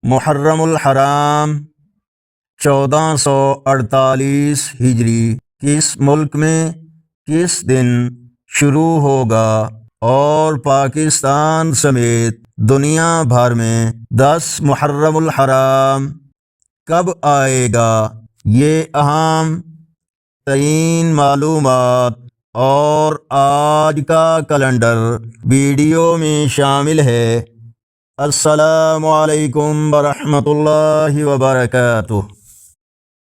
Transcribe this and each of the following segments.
محرم الحرام 1448 ہجری کس ملک میں کس دن شروع ہوگا اور پاکستان سمیت دنیا بھر میں 10 محرم الحرام کب آئے گا؟ یہ اہم ترین معلومات اور آج کا کیلنڈر ویڈیو میں شامل ہے۔ السلام علیکم ورحمۃ اللہ وبرکاتہ۔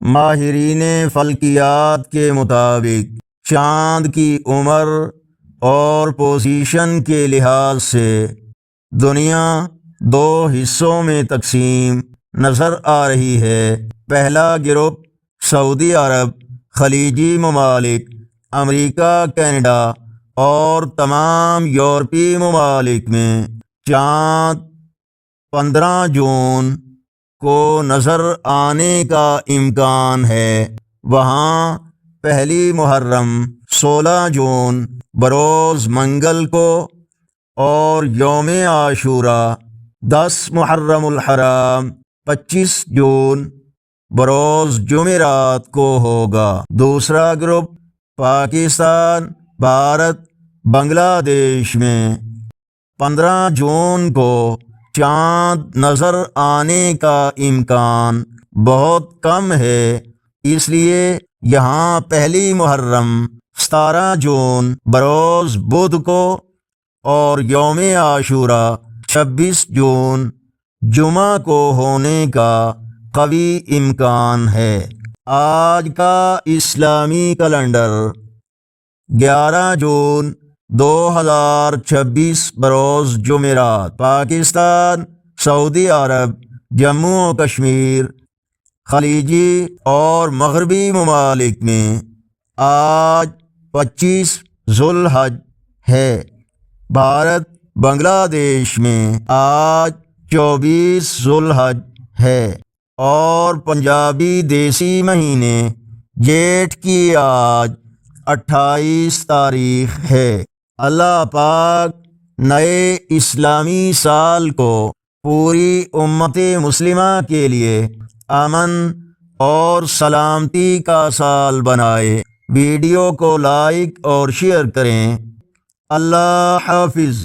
ماہرین فلکیات کے مطابق چاند کی عمر اور پوزیشن کے لحاظ سے دنیا 2 حصوں میں تقسیم نظر آ رہی ہے۔ پہلا گروپ سعودی عرب، خلیجی ممالک، امریکہ، کینیڈا اور تمام یورپی ممالک میں چاند 15 جون کو نظر آنے کا امکان ہے۔ وہاں پہلی محرم 16 جون بروز منگل کو اور یوم عاشوراء 10 محرم الحرام 25 جون بروز جمعرات کو ہوگا۔ دوسرا گروپ پاکستان، بھارت، بنگلہ دیش میں 15 جون کو چاند نظر آنے کا امکان بہت کم ہے، اس لیے یہاں پہلی محرم 17 جون بروز بدھ کو اور یوم عاشوراء 26 جون جمعہ کو ہونے کا قوی امکان ہے۔ آج کا اسلامی کیلنڈر 11 جون 2026 بروز جمعرات۔ پاکستان، سعودی عرب، جموں و کشمیر، خلیجی اور مغربی ممالک میں آج 25 ذوالحج ہے۔ بھارت، بنگلہ دیش میں آج 24 ذوالحج ہے اور پنجابی دیسی مہینے جیٹھ کی آج 28 تاریخ ہے۔ اللہ پاک نئے اسلامی سال کو پوری امت مسلمہ کے لیے امن اور سلامتی کا سال بنائے۔ ویڈیو کو لائک اور شیئر کریں۔ اللہ حافظ۔